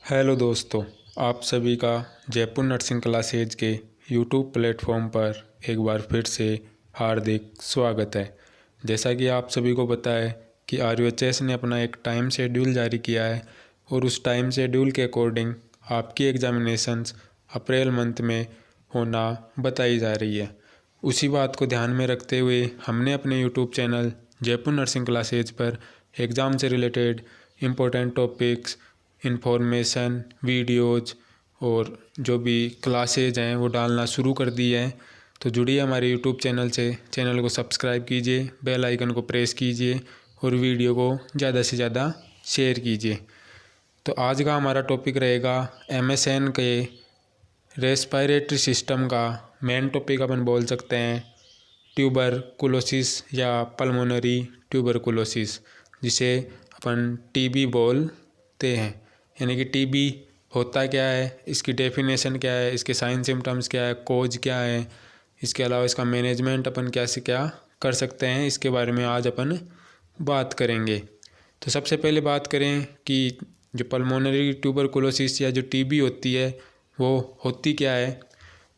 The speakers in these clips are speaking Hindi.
हेलो दोस्तों, आप सभी का जयपुर नर्सिंग क्लासेज के यूट्यूब प्लेटफॉर्म पर एक बार फिर से हार्दिक स्वागत है। जैसा कि आप सभी को पता है कि RUHS ने अपना एक टाइम शेड्यूल जारी किया है और उस टाइम शेड्यूल के अकॉर्डिंग आपकी एग्जामिनेशंस अप्रैल मंथ में होना बताई जा रही है। उसी बात को ध्यान में रखते हुए हमने अपने YouTube channel Jaipur nursing classes पर एग्ज़ाम से related important topics, information, videos और जो भी क्लासेज हैं वो डालना शुरू कर दिए हैं। तो जुड़िए हमारे यूट्यूब चैनल से, चैनल को सब्सक्राइब कीजिए, बेल आइकन को प्रेस कीजिए और वीडियो को ज़्यादा से ज़्यादा शेयर कीजिए। तो आज का हमारा टॉपिक रहेगा MSN के रेस्पिरेटरी सिस्टम का मेन टॉपिक अपन बोल सकते हैं ट्यूबरकुलोसिस या पल्मोनरी ट्यूबरकुलोसिस, जिसे अपन TB बोलते हैं। यानी कि TB होता क्या है, इसकी डेफिनेशन क्या है, इसके साइन सिम्टम्स क्या है, कोज क्या है, इसके अलावा इसका मैनेजमेंट अपन कैसे क्या कर सकते हैं, इसके बारे में आज अपन बात करेंगे। तो सबसे पहले बात करें कि जो पल्मोनरी ट्यूबरकुलोसिस या जो TB होती है वो होती क्या है।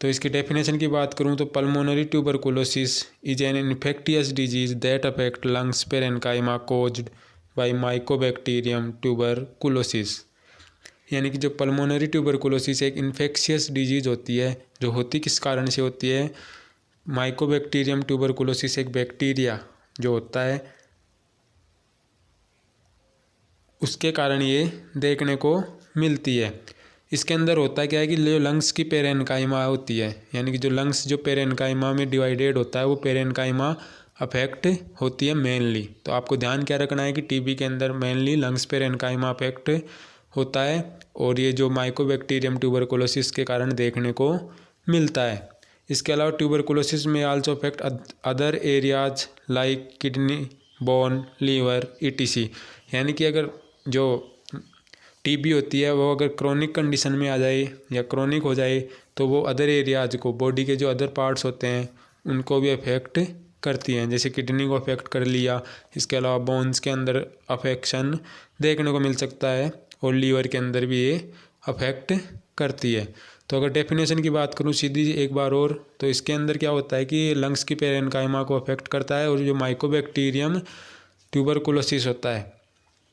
तो इसकी डेफिनेशन की बात करूं तो pulmonary tuberculosis is an infectious disease that affect lungs parenchyma caused by Mycobacterium tuberculosis. यानी कि जो पल्मोनरी ट्यूबरकुलोसिस एक इन्फेक्शियस डिजीज़ होती है, जो होती किस कारण से होती है, माइकोबैक्टीरियम ट्यूबरकुलोसिस एक बैक्टीरिया जो होता है उसके कारण ये देखने को मिलती है। इसके अंदर होता क्या है कि जो लंग्स की पेरेन्काइमा होती है, यानी कि जो लंग्स जो पेरेन्काइमा में डिवाइडेड होता है वो पेरेन्काइमा अफेक्ट होती है मेनली। तो आपको ध्यान क्या रखना है कि TB के अंदर मेनली लंग्स पेरेन्काइमा अफेक्ट होता है और ये जो माइकोबैक्टीरियम ट्यूबरकुलोसिस के कारण देखने को मिलता है। इसके अलावा ट्यूबरकुलोसिस में also affect other areas like kidney, bone, liver ETC। यानी कि अगर जो TB होती है वो अगर क्रोनिक कंडीशन में आ जाए या क्रोनिक हो जाए तो वो अदर एरियाज को, बॉडी के जो अदर पार्ट्स होते हैं उनको भी अफेक्ट करती हैं। जैसे किडनी को अफेक्ट कर लिया, इसके अलावा बोन्स के अंदर अफेक्शन देखने को मिल सकता है और लीवर के अंदर भी ये अफेक्ट करती है। तो अगर डेफिनेशन की बात करूँ सीधी एक बार और, तो इसके अंदर क्या होता है कि लंग्स की पेरेन्काइमा को अफेक्ट करता है और जो माइकोबैक्टीरियम ट्यूबरकुलोसिस होता है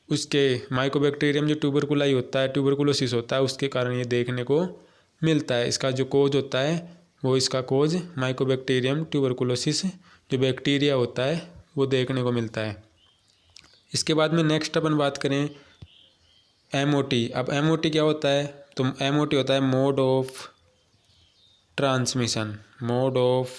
उसके माइकोबैक्टीरियम जो ट्यूबरकुलाई होता है, ट्यूबरकुलोसिस होता है, उसके कारण ये देखने को मिलता है। इसका जो कोज होता है वो इसका कोज माइकोबैक्टीरियम ट्यूबरकुलोसिस जो बैक्टीरिया होता है वो देखने को मिलता है। इसके बाद में नेक्स्ट अपन बात करें MOT। अब MOT क्या होता है, तो MOT होता है mode of transmission, mode of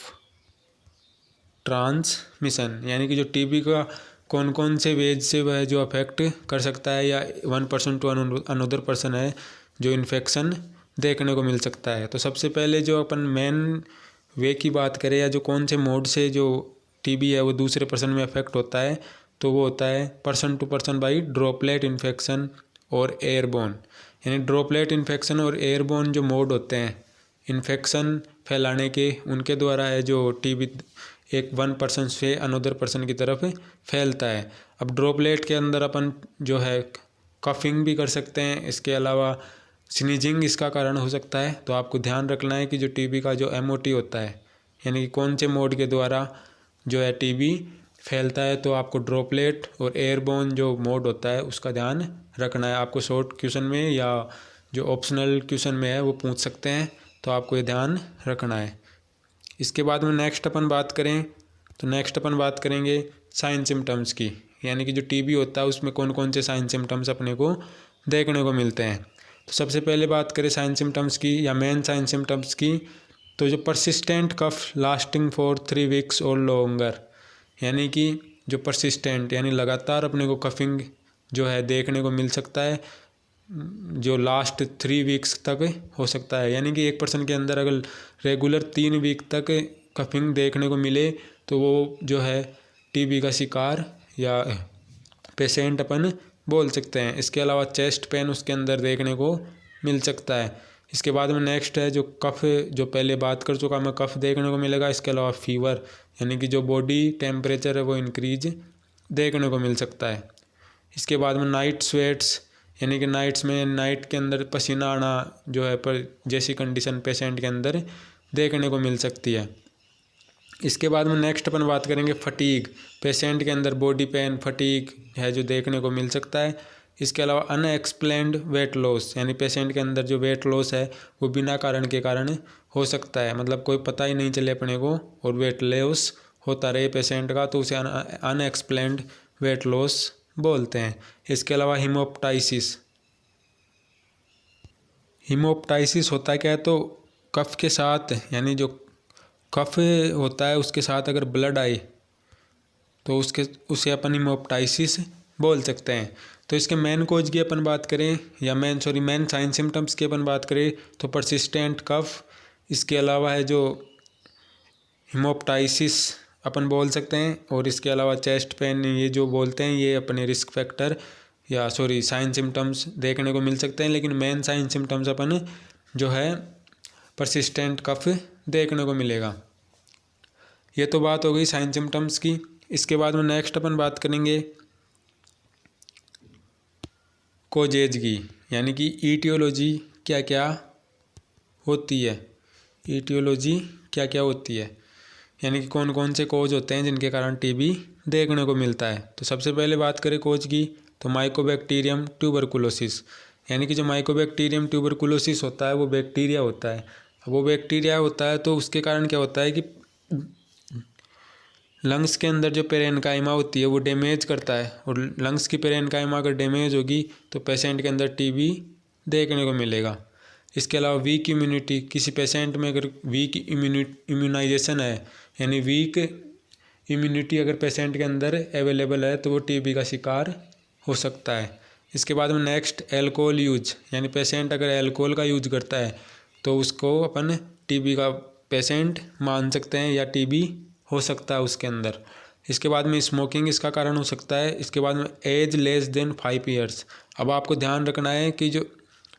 transmission. यानी कि जो TB का कौन कौन से वेज से वह जो अफेक्ट कर सकता है या one person to another person है जो इन्फेक्शन देखने को मिल सकता है। तो सबसे पहले जो अपन मेन वे की बात करें या जो कौन से मोड से जो TB है वो दूसरे पर्सन में अफेक्ट होता है, तो वो होता है person to person by droplet infection और एयरबोर्न। यानी ड्रॉपलेट इन्फेक्शन और एयरबोर्न जो मोड होते हैं इन्फेक्शन फैलाने के, उनके द्वारा है जो TB एक वन पर्सन से अनदर पर्सन की तरफ फैलता है। अब ड्रॉपलेट के अंदर अपन जो है कफिंग भी कर सकते हैं, इसके अलावा स्नीजिंग इसका कारण हो सकता है। तो आपको ध्यान रखना है कि जो TB का जो MOT होता है यानी कि कौन से मोड के द्वारा जो है TB फैलता है, तो आपको ड्रॉपलेट और एयरबोर्न जो मोड होता है उसका ध्यान रखना है। आपको शॉर्ट क्वेश्चन में या जो ऑप्शनल क्वेश्चन में है वो पूछ सकते हैं, तो आपको ये ध्यान रखना है। इसके बाद में नेक्स्ट अपन बात करें तो नेक्स्ट अपन बात करेंगे साइन सिम्टम्स की, यानी कि जो TB होता है उसमें कौन कौन से साइन सिम्टम्स अपने को देखने को मिलते हैं। तो सबसे पहले बात करें साइन सिम्टम्स की या मेन साइन सिम्टम्स की, तो जो persistent cough lasting for 3 weeks और लॉन्गर, यानी कि जो परसिस्टेंट यानी लगातार अपने को कफिंग जो है देखने को मिल सकता है जो लास्ट 3 वीक्स तक हो सकता है। यानी कि एक पर्सन के अंदर अगर रेगुलर 3 वीक तक कफिंग देखने को मिले तो वो जो है TB का शिकार या पेशेंट अपन बोल सकते हैं। इसके अलावा चेस्ट पेन उसके अंदर देखने को मिल सकता है। इसके बाद में नेक्स्ट है जो कफ, जो पहले बात कर चुका मैं, कफ देखने को मिलेगा। इसके अलावा फीवर यानी कि जो बॉडी टेम्परेचर है वो इंक्रीज देखने को मिल सकता है। इसके बाद में नाइट स्वेट्स यानी कि नाइट के अंदर पसीना आना जो है पर जैसी कंडीशन पेशेंट के अंदर देखने को मिल सकती है। इसके बाद में नेक्स्ट अपन बात करेंगे फटीग। पेशेंट के अंदर बॉडी पेन, फटीग है जो देखने को मिल सकता है। इसके अलावा अनएक्सप्लेन्ड वेट लॉस, यानी पेशेंट के अंदर जो वेट लॉस है वो बिना कारण के कारण हो सकता है, मतलब कोई पता ही नहीं चले अपने को और वेट लॉस होता रहे पेशेंट का, तो उसे अनएक्सप्लेन्ड वेट लॉस बोलते हैं। इसके अलावा हीमोप्टाइसिस होता क्या है, तो कफ के साथ, यानी जो कफ होता है उसके साथ अगर ब्लड आए तो उसे अपन हीमोप्टाइसिस बोल सकते हैं। तो इसके मेन कोज की अपन बात करें या मेन साइन सिम्टम्स की अपन बात करें तो परसिस्टेंट कफ, इसके अलावा है जो हीमोप्टाइसिस अपन बोल सकते हैं, और इसके अलावा चेस्ट पेन, ये जो बोलते हैं ये अपने रिस्क फैक्टर या साइन सिम्टम्स देखने को मिल सकते हैं। लेकिन मेन साइन सिम्टम्स अपन जो है परसिस्टेंट कफ देखने को मिलेगा। ये तो बात हो गई साइन सिम्टम्स की। इसके बाद में नेक्स्ट अपन बात करेंगे कोजेज की, यानी कि ईटियोलॉजी क्या क्या होती है। ईटियोलॉजी क्या क्या होती है, यानी कि कौन कौन से कोज होते हैं जिनके कारण टीबी देखने को मिलता है। तो सबसे पहले बात करें कोज की, तो माइकोबैक्टीरियम ट्यूबरकुलोसिस, यानी कि जो माइकोबैक्टीरियम ट्यूबरकुलोसिस होता है वो बैक्टीरिया होता है। वो बैक्टीरिया होता है तो उसके कारण क्या होता है कि लंग्स के अंदर जो पेरेन्काइमा होती है वो डैमेज करता है, और लंग्स की पेरेन्काइमा अगर डैमेज होगी तो पेशेंट के अंदर टीबी देखने को मिलेगा। इसके अलावा वीक इम्यूनिटी, किसी पेशेंट में अगर वीक इम्यूनाइजेशन है, यानी वीक इम्यूनिटी अगर पेशेंट के अंदर अवेलेबल है तो वो टीबी का शिकार हो सकता है। इसके बाद में नेक्स्ट एल्कोहल यूज, यानी पेशेंट अगर एल्कोहल का यूज करता है तो उसको अपन टीबी का पेशेंट मान सकते हैं या टीबी हो सकता है उसके अंदर। इसके बाद में स्मोकिंग इसका कारण हो सकता है। इसके बाद में एज लेस देन 5 ईयर्स। अब आपको ध्यान रखना है कि जो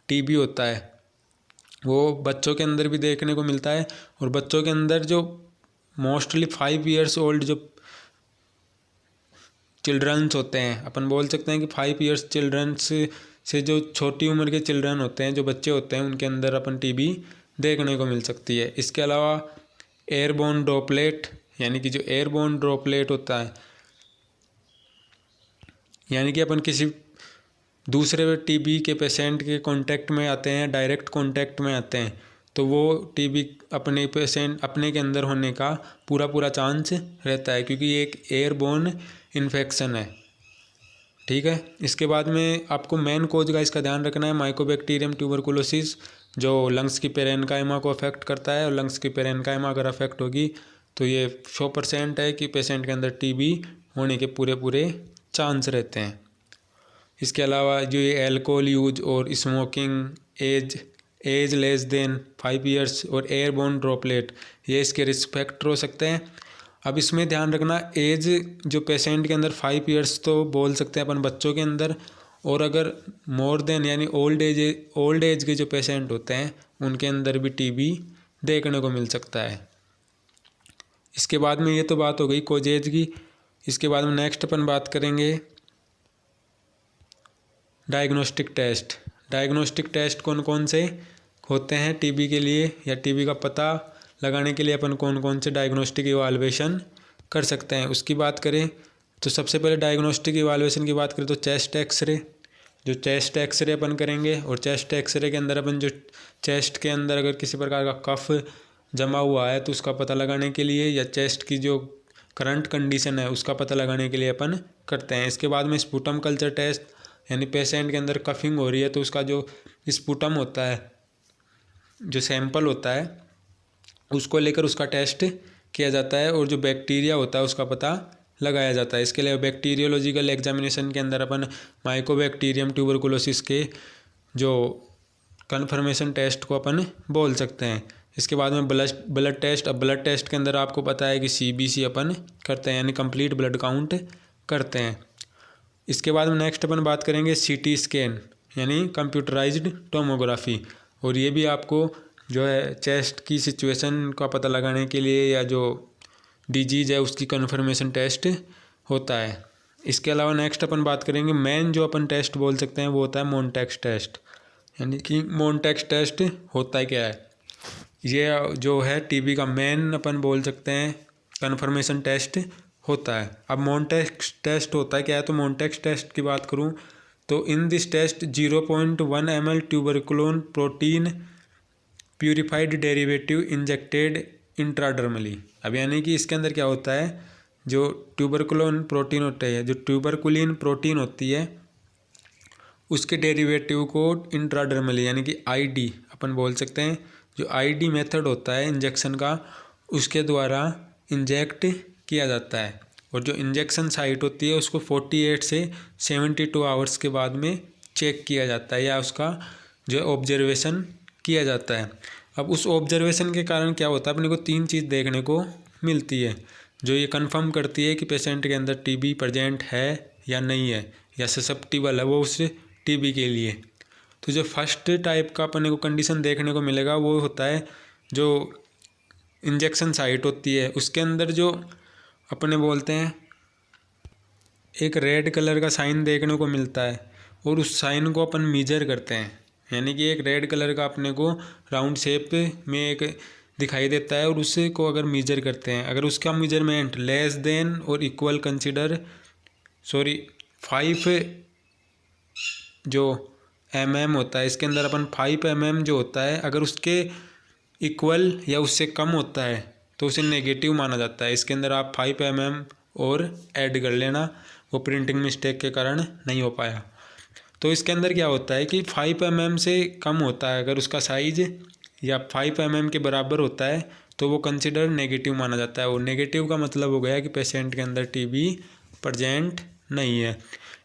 टीबी होता है वो बच्चों के अंदर भी देखने को मिलता है, और बच्चों के अंदर जो मोस्टली 5 ईयर्स ओल्ड जो चिल्ड्रंस होते हैं, अपन बोल सकते हैं कि 5 ईयर्स चिल्ड्रंस से जो छोटी उम्र के चिल्ड्रन होते हैं, जो बच्चे होते हैं, उनके अंदर अपन टीबी देखने को मिल सकती है। इसके अलावा एयरबोर्न ड्रॉपलेट, यानी कि जो एयरबोर्न ड्रॉपलेट होता है, यानी कि अपन किसी दूसरे टीबी के पेशेंट के कांटेक्ट में आते हैं, डायरेक्ट कांटेक्ट में आते हैं, तो वो टीबी अपने के अंदर होने का पूरा चांस रहता है, क्योंकि ये एक एयरबोर्न इन्फेक्शन है। ठीक है। इसके बाद में आपको मेन कोज का इसका ध्यान रखना है, माइकोबैक्टीरियम ट्यूबरकुलोसिस, जो लंग्स की पेरेन्काइमा को अफेक्ट करता है, और लंग्स की पेरेन्काइमा अगर अफेक्ट होगी तो ये 100% है कि पेशेंट के अंदर टीबी होने के पूरे चांस रहते हैं। इसके अलावा जो ये एल्कोहल यूज और smoking, age less than 5 years और एयरबोर्न ड्रॉपलेट, ये इसके रिस्क फैक्टर हो सकते हैं। अब इसमें ध्यान रखना, एज जो पेशेंट के अंदर 5 ईयर्स तो बोल सकते हैं अपन बच्चों के अंदर, और अगर मोर देन यानी ओल्ड एज के जो पेशेंट होते हैं उनके अंदर भी टीबी देखने को मिल सकता है। इसके बाद में ये तो बात हो गई कोजेज की। इसके बाद में नेक्स्ट अपन बात करेंगे डायग्नोस्टिक टेस्ट। डायग्नोस्टिक टेस्ट कौन कौन से होते हैं टीबी के लिए, या टीबी का पता लगाने के लिए अपन कौन कौन से डायग्नोस्टिक इवाल्युएशन कर सकते हैं, उसकी बात करें तो सबसे पहले डायग्नोस्टिक इवाल्युएशन की बात करें तो चेस्ट एक्सरे। जो चेस्ट एक्सरे अपन करेंगे, और चेस्ट एक्सरे के अंदर अपन जो चेस्ट के अंदर अगर किसी प्रकार का कफ जमा हुआ है तो उसका पता लगाने के लिए, या चेस्ट की जो करंट कंडीशन है उसका पता लगाने के लिए अपन करते हैं। इसके बाद में स्पूटम कल्चर टेस्ट, यानी पेशेंट के अंदर कफिंग हो रही है तो उसका जो स्पूटम होता है, जो सैंपल होता है, उसको लेकर उसका टेस्ट किया जाता है, और जो बैक्टीरिया होता है उसका पता लगाया जाता है। इसके लिए बैक्टीरियोलॉजिकल एग्जामिनेशन के अंदर अपन माइकोबैक्टीरियम ट्यूबरकुलोसिस के जो कन्फर्मेशन टेस्ट को अपन बोल सकते हैं। इसके बाद में ब्लड टेस्ट। अब ब्लड टेस्ट के अंदर आपको पता है कि CBC अपन करते हैं, यानी कंप्लीट ब्लड काउंट करते हैं। इसके बाद में नेक्स्ट अपन बात करेंगे CT स्कैन, यानी कंप्यूटराइज्ड टोमोग्राफी, और ये भी आपको जो है चेस्ट की सिचुएशन का पता लगाने के लिए, या जो डिजीज़ है उसकी कन्फर्मेशन टेस्ट होता है। इसके अलावा नेक्स्ट अपन बात करेंगे मेन जो अपन टेस्ट बोल सकते हैं वो होता है मोनटेक्स टेस्ट। यानी कि मोनटेक्स टेस्ट होता है क्या है, ये जो है टीबी का मेन अपन बोल सकते हैं कन्फर्मेशन टेस्ट होता है। अब मोनटेक्स टेस्ट होता है क्या है, तो मोनटेक्स टेस्ट की बात करूं तो in this test 0.1 ml tuberculin protein purified derivative injected intradermally. अब यानी कि इसके अंदर क्या होता है, जो ट्यूबरकुलोन प्रोटीन होता है, जो ट्यूबरकुलिन प्रोटीन होती है उसके डेरिवेटिव को इंट्राडर्मली यानी कि आईडी अपन बोल सकते हैं, जो आईडी मेथड होता है इंजेक्शन का उसके द्वारा इंजेक्ट किया जाता है। और जो इंजेक्शन साइट होती है उसको 48 से 72 आवर्स के बाद में चेक किया जाता है या उसका जो ऑब्जर्वेशन किया जाता है। अब उस ऑब्जर्वेशन के कारण क्या होता है, अपने को 3 चीज़ देखने को मिलती है जो ये कंफर्म करती है कि पेशेंट के अंदर टीबी प्रेजेंट है या नहीं है या ससेप्टिबल है वो उस टीबी के लिए। तो जो फर्स्ट टाइप का अपने को कंडीशन देखने को मिलेगा वो होता है जो इंजेक्शन साइट होती है उसके अंदर जो अपने बोलते हैं एक रेड कलर का साइन देखने को मिलता है और उस साइन को अपन मीजर करते हैं। यानी कि एक रेड कलर का अपने को राउंड शेप में एक दिखाई देता है और उसे को अगर मीजर करते हैं, अगर उसका मेजरमेंट लेस देन और इक्वल कंसिडर 5 जो होता है इसके अंदर अपन 5 जो होता है अगर उसके इक्वल या उससे कम होता है तो उसे नेगेटिव माना जाता है। इसके अंदर आप 5 और ऐड कर लेना, वो प्रिंटिंग मिस्टेक के कारण नहीं हो पाया। तो इसके अंदर क्या होता है कि 5 से कम होता है अगर उसका साइज या 5 के बराबर होता है तो वो कंसिडर नेगेटिव माना जाता है। और नेगेटिव का मतलब हो गया कि पेशेंट के अंदर टीबी प्रेजेंट नहीं है।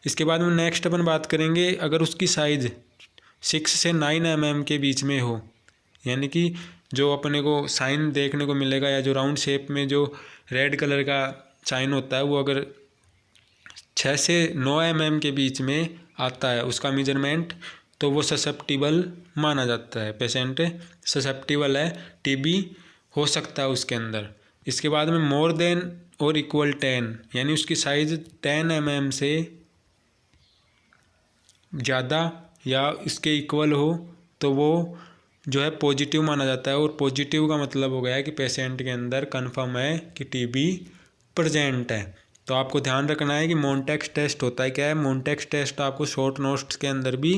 इसके बाद में नेक्स्ट अपन बात करेंगे अगर उसकी साइज़ 6 से 9 के बीच में हो, यानी कि जो अपने को साइन देखने को मिलेगा या जो राउंड शेप में जो रेड कलर का साइन होता है वो अगर 6 से 9 के बीच में आता है उसका मेजरमेंट तो वो ससेप्टिबल माना जाता है, पेशेंट ससेप्टिबल है, टीबी हो सकता है उसके अंदर। इसके बाद में मोर देन और इक्वल 10 यानी उसकी साइज़ 10 से ज़्यादा या इसके इक्वल हो तो वो जो है पॉजिटिव माना जाता है। और पॉजिटिव का मतलब हो गया है कि पेशेंट के अंदर कंफर्म है कि टीबी प्रेजेंट है। तो आपको ध्यान रखना है कि मोनटेक्स टेस्ट होता है क्या है, मोनटेक्स टेस्ट आपको शॉर्ट नोट्स के अंदर भी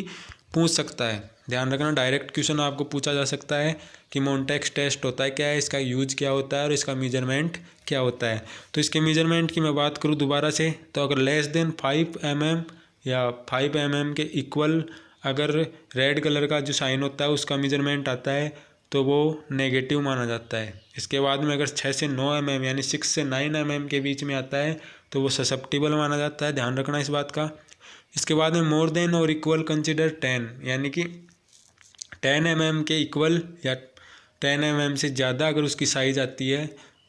पूछ सकता है। ध्यान रखना, डायरेक्ट क्वेश्चन आपको पूछा जा सकता है कि मोनटेक्स टेस्ट होता है क्या है, इसका यूज क्या होता है और इसका मेजरमेंट क्या होता है। तो इसके मेजरमेंट की मैं बात करूँ दोबारा से, तो अगर लेस देन 5 या 5 के इक्वल अगर रेड कलर का जो साइन होता है उसका मेजरमेंट आता है तो वो नेगेटिव माना जाता है। इसके बाद में अगर 6 से 9 यानी 6 से 9 के बीच में आता है तो वो ससेप्टिबल माना जाता है, ध्यान रखना इस बात का। इसके बाद में मोर देन और इक्वल कंसिडर 10 यानी कि 10 के इक्वल या 10 से ज़्यादा अगर उसकी साइज़ आती है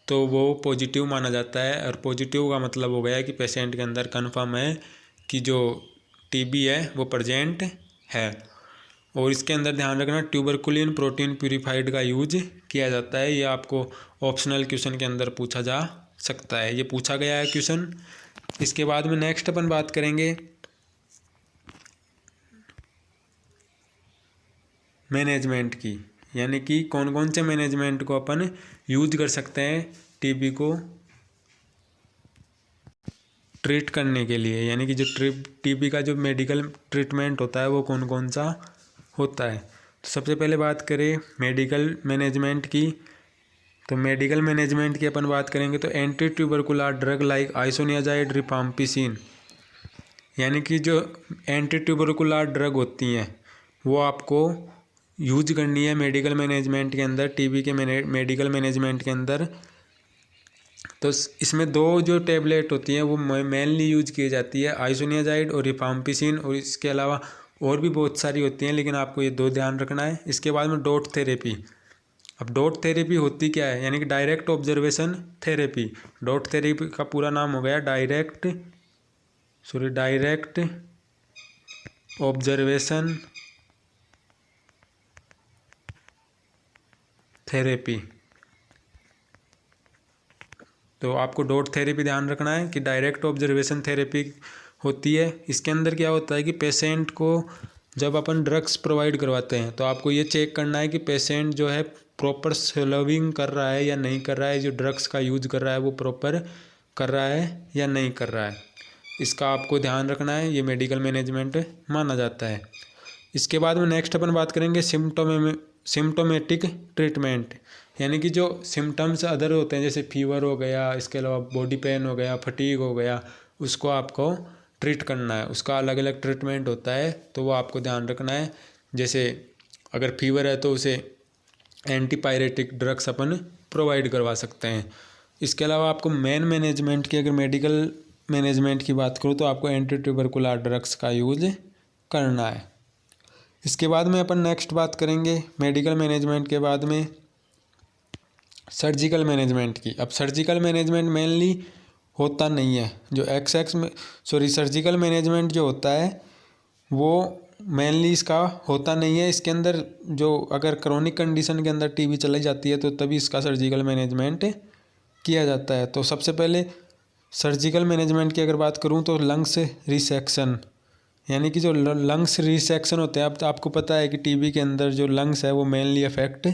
तो वो पॉजिटिव माना जाता है। और पॉजिटिव का मतलब हो गया कि पेशेंट के अंदर कन्फर्म है कि जो टीबी है वो प्रेजेंट है। और इसके अंदर ध्यान रखना ट्यूबरकुलिन प्रोटीन प्यूरिफाइड का यूज किया जाता है, ये आपको ऑप्शनल क्वेश्चन के अंदर पूछा जा सकता है, ये पूछा गया है क्वेश्चन। इसके बाद में नेक्स्ट अपन बात करेंगे मैनेजमेंट की, यानी कि कौन कौन से मैनेजमेंट को अपन यूज कर सकते हैं टीबी को ट्रीट करने के लिए, यानी कि जो टीबी का जो मेडिकल ट्रीटमेंट होता है वो कौन कौन सा होता है। तो सबसे पहले बात करें मेडिकल मैनेजमेंट की, तो मेडिकल मैनेजमेंट की अपन बात करेंगे तो anti tubercular drug like isoniazid rifampicin, यानी कि जो एंटी ट्यूबरकुलर ड्रग होती हैं वो आपको यूज करनी है मेडिकल मैनेजमेंट के अंदर, टीबी के मेडिकल मैनेजमेंट के अंदर। तो इसमें 2 जो टेबलेट होती हैं वो मेनली यूज की जाती है, आइसोनियाजाइड और रिफाम्पिसिन, और इसके अलावा और भी बहुत सारी होती हैं लेकिन आपको ये 2 ध्यान रखना है। इसके बाद में डॉट थेरेपी। अब डॉट थेरेपी होती क्या है, यानी कि direct observation therapy. Dot therapy का पूरा नाम हो गया डायरेक्ट ऑब्जर्वेशन थेरेपी। तो आपको डॉट थेरेपी ध्यान रखना है कि डायरेक्ट ऑब्जर्वेशन थेरेपी होती है। इसके अंदर क्या होता है कि पेशेंट को जब अपन ड्रग्स प्रोवाइड करवाते हैं तो आपको ये चेक करना है कि पेशेंट जो है प्रॉपर स्वेलविंग कर रहा है या नहीं कर रहा है, जो ड्रग्स का यूज कर रहा है वो प्रॉपर कर रहा है या नहीं कर रहा है, इसका आपको ध्यान रखना है। ये मेडिकल मैनेजमेंट माना जाता है। इसके बाद में नेक्स्ट अपन बात करेंगे सिम्टोमेटिक ट्रीटमेंट, यानी कि जो सिम्टम्स अदर होते हैं जैसे फीवर हो गया, इसके अलावा बॉडी पेन हो गया, फटीग हो गया, उसको आपको ट्रीट करना है। उसका अलग अलग ट्रीटमेंट होता है, तो वो आपको ध्यान रखना है। जैसे अगर फीवर है तो उसे एंटीपायरेटिक ड्रग्स अपन प्रोवाइड करवा सकते हैं। इसके अलावा आपको मैनेजमेंट की, अगर मेडिकल मैनेजमेंट की बात करूँ तो आपको एंटी ट्यूबरकुलर ड्रग्स का यूज करना है। इसके बाद में अपन नेक्स्ट बात करेंगे मेडिकल मैनेजमेंट के बाद में सर्जिकल मैनेजमेंट की। अब सर्जिकल मैनेजमेंट मेनली होता नहीं है, जो सर्जिकल मैनेजमेंट जो होता है वो मेनली इसका होता नहीं है। इसके अंदर जो अगर क्रोनिक कंडीशन के अंदर टीबी चली जाती है तो तभी इसका सर्जिकल मैनेजमेंट किया जाता है। तो सबसे पहले सर्जिकल मैनेजमेंट की अगर बात करूं तो लंग्स रिसेक्शन, यानी कि जो लंग्स रिसेक्शन होते हैं, अब तो आपको पता है कि टीबी के अंदर जो लंग्स है वो मेनली अफेक्ट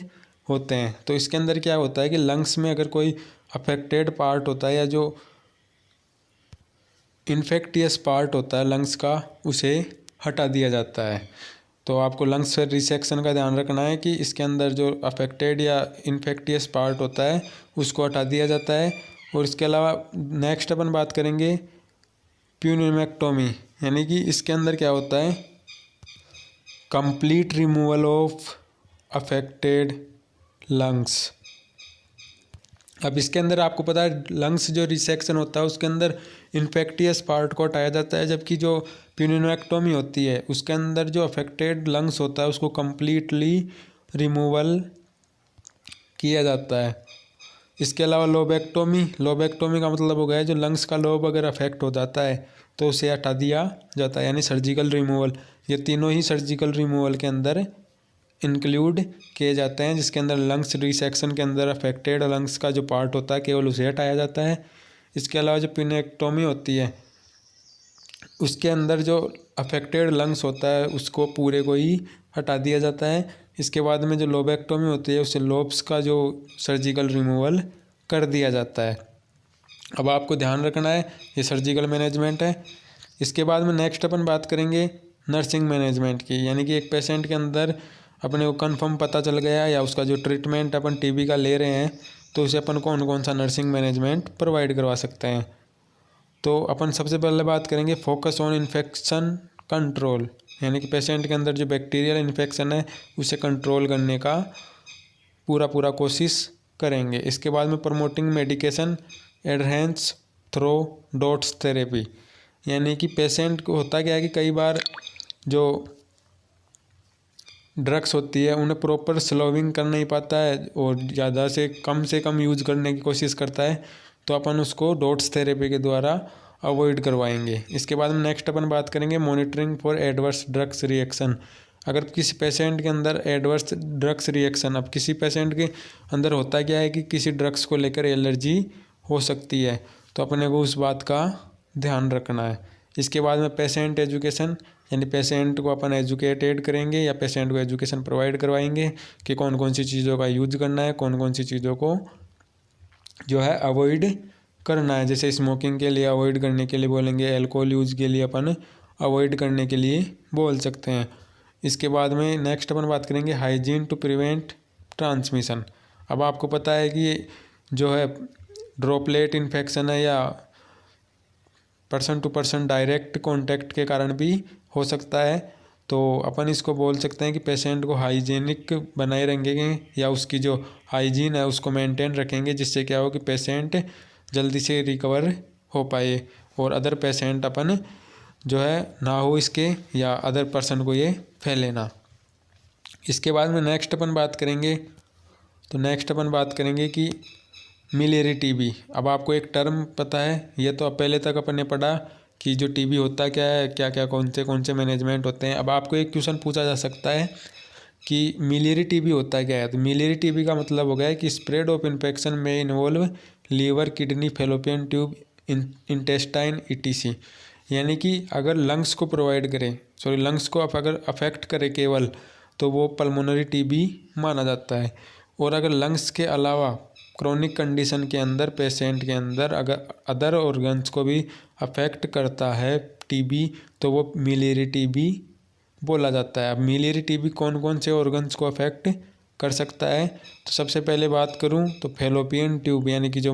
होते हैं। तो इसके अंदर क्या होता है कि लंग्स में अगर कोई अफेक्टेड पार्ट होता है या जो इन्फेक्टियस पार्ट होता है लंग्स का, उसे हटा दिया जाता है। तो आपको लंग्स रिसेक्शन का ध्यान रखना है कि इसके अंदर जो अफेक्टेड या इन्फेक्टियस पार्ट होता है उसको हटा दिया जाता है। और इसके अलावा नेक्स्ट अपन बात करेंगे प्यूनेमेक्टोमी, यानी कि इसके अंदर क्या होता है complete removal of affected lungs. अब इसके अंदर आपको पता है लंग्स जो रिसेक्शन होता है उसके अंदर इन्फेक्टियस पार्ट को हटाया जाता है, जबकि जो प्यूनेमेक्टोमी होती है उसके अंदर जो अफेक्टेड लंग्स होता है उसको कम्प्लीटली रिमूवल किया जाता है। इसके अलावा लोबेक्टोमी का मतलब हो गया जो लंग्स का लोब अगर अफेक्ट हो जाता है तो उसे हटा दिया जाता है, यानी सर्जिकल रिमूवल। ये तीनों ही सर्जिकल रिमूवल के अंदर इंक्लूड किए जाते हैं, जिसके अंदर लंग्स रिसेक्शन के अंदर अफेक्टेड लंग्स का जो पार्ट होता है केवल उसे हटाया जाता है। इसके अलावा जो पिनेक्टोमी होती है उसके अंदर जो अफेक्टेड लंग्स होता है उसको पूरे को ही हटा दिया जाता है। इसके बाद में जो लोबेक्टोमी होती है उससे लोब्स का जो सर्जिकल रिमूवल कर दिया जाता है। अब आपको ध्यान रखना है ये सर्जिकल मैनेजमेंट है। इसके बाद में नेक्स्ट अपन बात करेंगे नर्सिंग मैनेजमेंट की, यानी कि एक पेशेंट के अंदर अपने को कन्फर्म पता चल गया या उसका जो ट्रीटमेंट अपन टीबी का ले रहे हैं तो उसे अपन कौन कौन सा नर्सिंग मैनेजमेंट प्रोवाइड करवा सकते हैं। तो अपन सबसे पहले बात करेंगे फोकस ऑन इन्फेक्शन कंट्रोल, यानी कि पेशेंट के अंदर जो बैक्टीरियल इन्फेक्शन है उसे कंट्रोल करने का पूरा कोशिश करेंगे। इसके बाद में promoting medication adherence through DOTS therapy, यानी कि पेशेंट को होता क्या है कि कई बार जो ड्रग्स होती है उन्हें प्रॉपर स्लोविंग कर नहीं पाता है और ज़्यादा से कम यूज़ करने की कोशिश करता है, तो अपन उसको डॉट्स थेरेपी के द्वारा अवॉइड करवाएंगे। इसके बाद में नेक्स्ट अपन बात करेंगे monitoring for adverse drugs reaction. अगर किसी पेशेंट के अंदर एडवर्स ड्रग्स रिएक्शन, अब किसी पेशेंट के अंदर होता क्या है कि किसी ड्रग्स को लेकर एलर्जी हो सकती है, तो अपने को उस बात का ध्यान रखना है। इसके बाद में पेशेंट एजुकेशन, यानी पेशेंट को अपन एजुकेटेड करेंगे या पेशेंट को एजुकेशन प्रोवाइड करवाएंगे कि कौन कौन सी चीज़ों का यूज करना है, कौन कौन सी चीज़ों को जो है अवॉइड करना है। जैसे स्मोकिंग के लिए अवॉइड करने के लिए बोलेंगे, अल्कोहल यूज के लिए अपन अवॉइड करने के लिए बोल सकते हैं। इसके बाद में नेक्स्ट अपन बात करेंगे हाइजीन टू प्रिवेंट ट्रांसमिशन। अब आपको पता है कि जो है ड्रॉपलेट इन्फेक्शन है या person to person direct contact के कारण भी हो सकता है, तो अपन इसको बोल सकते हैं कि पेशेंट को हाइजीनिक बनाए रखेंगे या उसकी जो हाइजीन है उसको मेंटेन रखेंगे, जिससे क्या हो कि पेशेंट जल्दी से रिकवर हो पाए और अदर पेशेंट अपन जो है ना हो इसके या अदर पर्सन को ये फैले ना। इसके बाद में नेक्स्ट अपन बात करेंगे कि मिलियरी टीबी। अब आपको एक टर्म पता है, ये तो पहले तक अपन ने पढ़ा कि जो टीबी होता क्या है, क्या क्या कौन से मैनेजमेंट होते हैं। अब आपको एक क्वेश्चन पूछा जा सकता है कि मिलियरी टीबी होता क्या है। तो मिलियरी टीबी का मतलब हो गया है कि स्प्रेड ऑफ इन्फेक्शन में involve liver, kidney, fallopian tube, intestine, ETC. यानी कि अगर लंग्स को प्रोवाइड करे, लंग्स को अगर अफेक्ट करे केवल, तो वो पल्मोनरी टीबी माना जाता है। और अगर लंग्स के अलावा क्रोनिक कंडीशन के अंदर पेशेंट के अंदर अगर अदर ऑर्गन्स को भी अफेक्ट करता है टीबी, तो वो मिलियरी टीबी बोला जाता है। अब मिलियरी टीबी कौन कौन से ऑर्गन्स को अफेक्ट कर सकता है, तो सबसे पहले बात करूं तो फैलोपियन ट्यूब, यानी कि जो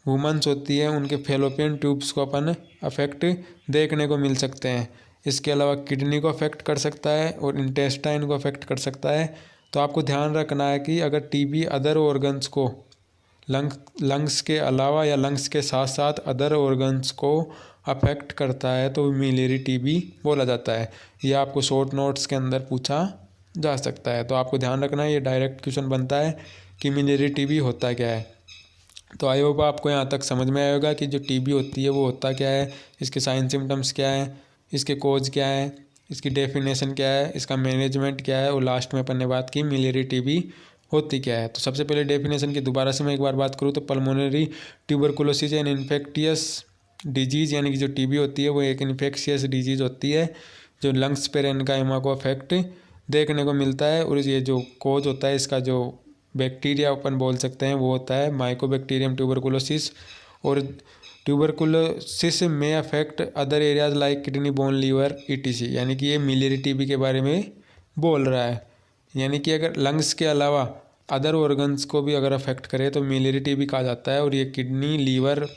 वुमेन्स होती है उनके फैलोपियन ट्यूब्स को अपन अफेक्ट देखने को मिल सकते हैं। इसके अलावा किडनी को अफेक्ट कर सकता है और इंटेस्टाइन को अफेक्ट कर सकता है। तो आपको ध्यान रखना है कि अगर टीबी अदर ऑर्गन्स को लंग्स के अलावा या लंग्स के साथ साथ अदर ऑर्गन्स को अफेक्ट करता है तो मिलियरी टीबी बोला जाता है। यह आपको शॉर्ट नोट्स के अंदर पूछा जा सकता है, तो आपको ध्यान रखना है, ये डायरेक्ट क्वेश्चन बनता है कि मिलियरी टीबी होता क्या है। तो आई होप आपको यहाँ तक समझ में आएगा कि जो टीबी होती है वो होता क्या है, इसके साइन सिम्टम्स क्या है, इसके कोज क्या है, इसकी डेफिनेशन क्या है, इसका मैनेजमेंट क्या है, और लास्ट में अपन ने बात की मिलियरी टीबी होती क्या है। तो सबसे पहले डेफिनेशन की दोबारा से मैं एक बार बात करूँ तो pulmonary tuberculosis an infectious disease, यानी कि जो टीबी होती है वो एक इन्फेक्शियस डिजीज़ होती है जो लंग्स पर एनकाइमा को अफेक्ट देखने को मिलता है। और ये जो कोज होता है, इसका जो बैक्टीरिया अपन बोल सकते हैं वो होता है माइकोबैक्टीरियम ट्यूबरकुलोसिस। और ट्यूबरकुलोसिस में affect other areas like kidney, bone, liver, ETC. यानी कि ये मिलियरी टीबी के बारे में बोल रहा है। यानी कि अगर लंग्स के अलावा अदर ऑर्गन्स को भी अगर अफेक्ट करे तो मिलियरी टीबी कहा जाता है। और ये किडनी, लीवर,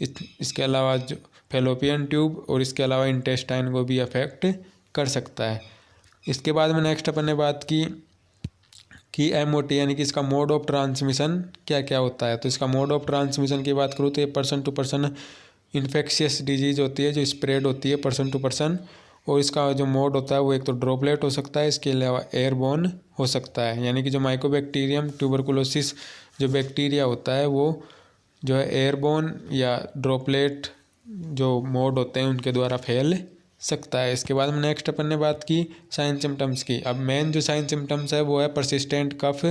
इसके अलावा जो फैलोपियन ट्यूब और इसके अलावा इंटेस्टाइन को भी अफेक्ट कर सकता है। इसके बाद में नेक्स्ट अपन ने बात की कि एमओटी, यानी कि इसका मोड ऑफ ट्रांसमिशन क्या क्या होता है। तो इसका मोड ऑफ ट्रांसमिशन की बात करूँ तो ये person to person infectious disease होती है जो स्प्रेड होती है पर्सन टू पर्सन। और इसका जो मोड होता है वो एक तो ड्रॉपलेट हो सकता है, इसके अलावा एयरबोर्न हो सकता है। यानी कि जो माइकोबैक्टीरियम ट्यूबरकुलोसिस जो बैक्टीरिया होता है वो जो है एयरबोर्न या ड्रॉपलेट जो मोड होते हैं उनके द्वारा फैल सकता है। इसके बाद में नेक्स्ट अपन ने बात की साइन सिम्टम्स की। अब मेन जो साइन सिम्टम्स है वो है persistent cough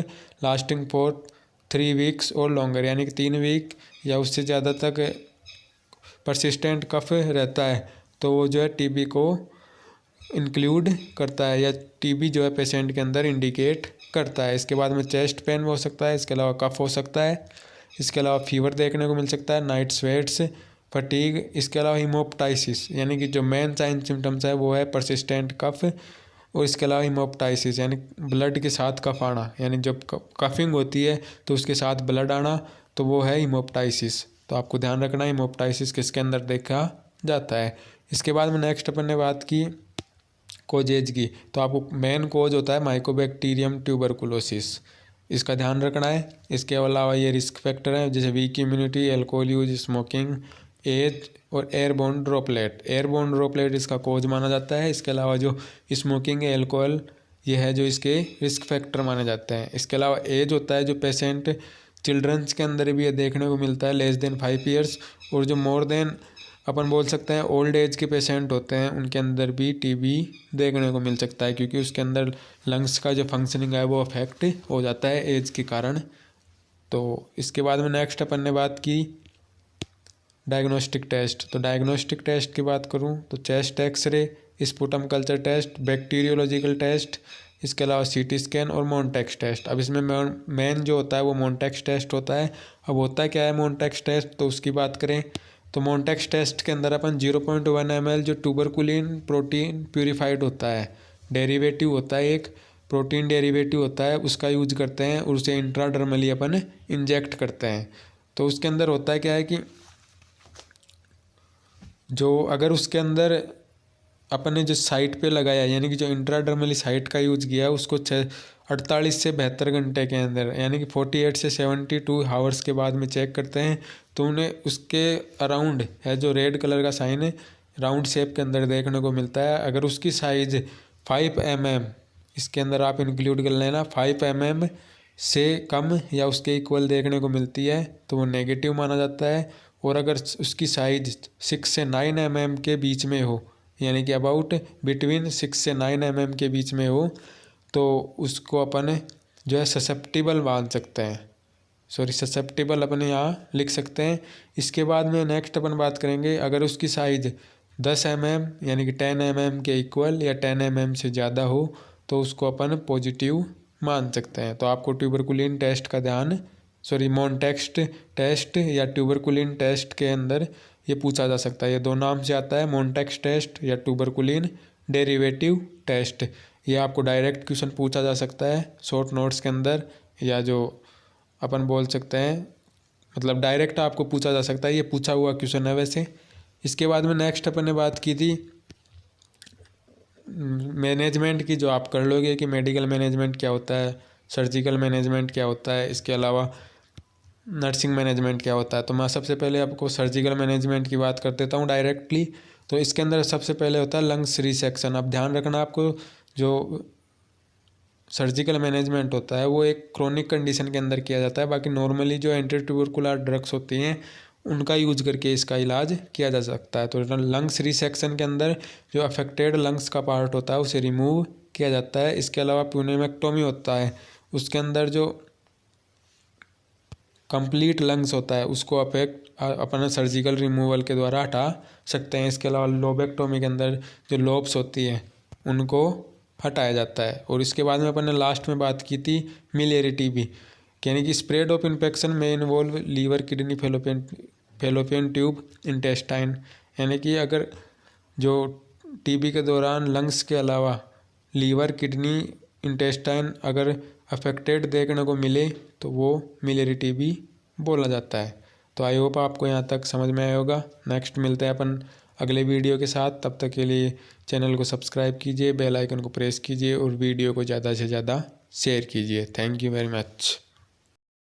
lasting for 3 weeks और लॉन्गर, यानी कि 3 वीक या उससे ज़्यादा तक परसिस्टेंट कफ रहता है तो वो जो है टीबी को इंक्लूड करता है या टीबी जो है पेशेंट के अंदर इंडिकेट करता है। इसके बाद में चेस्ट पेन हो सकता है, इसके अलावा कफ हो सकता है, इसके अलावा फीवर देखने को मिल सकता है, नाइट स्वेट्स, फटीग, इसके अलावा हिमोप्टाइसिस। यानी कि जो मेन साइन सिम्टम्स है वो है परसिस्टेंट कफ और इसके अलावा हिमोप्टाइसिस यानी ब्लड के साथ कफ आना, यानी जब कफिंग होती है तो उसके साथ ब्लड आना, तो वो है हिमोप्टाइसिस। तो आपको ध्यान रखना है हिमोप्टाइसिस किसके अंदर देखा जाता है। इसके बाद में नेक्स्ट अपन ने बात की कोजेज की। तो आपको मेन कोज होता है माइकोबैक्टीरियम ट्यूबरकुलोसिस, इसका ध्यान रखना है। इसके अलावा ये रिस्क फैक्टर हैं जैसे weak immunity, alcohol use, smoking, age और एयरबोर्न ड्रॉपलेट। एयरबोर्न ड्रॉपलेट इसका कोज माना जाता है। इसके अलावा जो स्मोकिंग है, अल्कोहल, ये है जो इसके रिस्क फैक्टर माने जाते हैं। इसके अलावा एज होता है जो पेशेंट चिल्ड्रंस के अंदर भी ये देखने को मिलता है लेस देन 5 ईयर्स। और जो मोर देन अपन बोल सकते हैं ओल्ड एज के पेशेंट होते हैं उनके अंदर भी टीबी देखने को मिल सकता है, क्योंकि उसके अंदर लंग्स का जो फंक्शनिंग है वो अफेक्ट हो जाता है एज के कारण। तो इसके बाद में नेक्स्ट अपन ने बात की डायग्नोस्टिक टेस्ट। तो डायग्नोस्टिक टेस्ट की बात करूं तो chest X ray, sputum culture test, bacteriological test, इसके अलावा सीटी स्कैन और मोन्टेक्स टेस्ट। अब इसमें मेन जो होता है वो मोन्टेक्स टेस्ट होता है। अब होता क्या है मोन्टेक्स टेस्ट, तो उसकी बात करें तो मोन्टेक्स टेस्ट के अंदर अपन 0.1 ml जो ट्यूबरकुलिन प्रोटीन प्यूरिफाइड होता है, डेरिवेटिव होता है, एक प्रोटीन डेरिवेटिव होता है, उसका यूज करते हैं और उसे इंट्राडर्मली अपन इंजेक्ट करते हैं। तो उसके अंदर होता है क्या है कि जो अगर उसके अंदर अपन ने जो साइट पे लगाया यानी कि जो इंट्राडर्मली साइट का यूज किया है उसको 48 से 72 घंटे के अंदर यानी कि 48 से 72 आवर्स के बाद में चेक करते हैं, तो उन्हें उसके अराउंड है जो रेड कलर का साइन है राउंड शेप के अंदर देखने को मिलता है। अगर उसकी साइज 5 mm, इसके अंदर आप इंक्लूड कर लेना, 5 mm से कम या उसके इक्वल देखने को मिलती है तो वो नेगेटिव माना जाता है। और अगर उसकी साइज 6 से 9 mm के बीच में हो, यानी कि अबाउट बिटवीन 6 से 9 mm के बीच में हो, तो उसको अपन जो है ससेप्टिबल मान सकते हैं। ससेप्टेबल अपन यहाँ लिख सकते हैं। इसके बाद में नेक्स्ट अपन बात करेंगे, अगर उसकी साइज़ 10 mm यानी कि 10 mm के इक्वल या 10 mm से ज़्यादा हो तो उसको अपन पॉजिटिव मान सकते हैं। तो आपको ट्यूबरकुलिन टेस्ट का ध्यान मोनटेक्स्ट टेस्ट या ट्यूबरकुलिन टेस्ट के अंदर ये पूछा जा सकता है। ये दो नाम से आता है, मोनटेक्स्ट टेस्ट या ट्यूबरकुलिन डेरिवेटिव टेस्ट। ये आपको डायरेक्ट क्वेश्चन पूछा जा सकता है शॉर्ट नोट्स के अंदर, या जो अपन बोल सकते हैं मतलब डायरेक्ट आपको पूछा जा सकता है। ये पूछा हुआ क्वेश्चन है वैसे। इसके बाद में नेक्स्ट अपन ने बात की थी मैनेजमेंट की, जो आप कर लोगे कि मेडिकल मैनेजमेंट क्या होता है, सर्जिकल मैनेजमेंट क्या होता है, इसके अलावा नर्सिंग मैनेजमेंट क्या होता है। तो मैं सबसे पहले आपको सर्जिकल मैनेजमेंट की बात कर देता हूँ डायरेक्टली। तो इसके अंदर सबसे पहले होता है लंग्स रिसेक्शन। अब ध्यान रखना आपको, जो सर्जिकल मैनेजमेंट होता है वो एक क्रोनिक कंडीशन के अंदर किया जाता है। बाकी नॉर्मली जो एंटी ट्यूबरकुलर ड्रग्स होती हैं उनका यूज करके इसका इलाज किया जा सकता है। तो लंग्स रिसेक्शन के अंदर जो अफेक्टेड लंग्स का पार्ट होता है उसे रिमूव किया जाता है। इसके अलावा प्यूनेमेक्टोमी होता है, उसके अंदर जो कंप्लीट लंग्स होता है उसको अपन सर्जिकल रिमूवल के द्वारा हटा सकते हैं। इसके अलावा लोबेक्टोमी के अंदर जो लोब्स होती है उनको हटाया जाता है। और इसके बाद में अपन ने लास्ट में बात की थी मिलियरी टीबी, यानी कि स्प्रेड ऑफ इन्फेक्शन में involve liver kidney fallopian tube intestine. यानी कि अगर जो टीबी के दौरान लंग्स के अलावा लीवर किडनी इंटेस्टाइन अगर अफेक्टेड देखने को मिले तो वो मिलियरी टीबी बोला जाता है। तो आई होप आपको यहाँ तक समझ में आया होगा। नेक्स्ट मिलते हैं अपन अगले वीडियो के साथ। तब तक के लिए चैनल को सब्सक्राइब कीजिए, बेल आइकन को प्रेस कीजिए और वीडियो को ज़्यादा से ज़्यादा शेयर कीजिए। Thank you very much.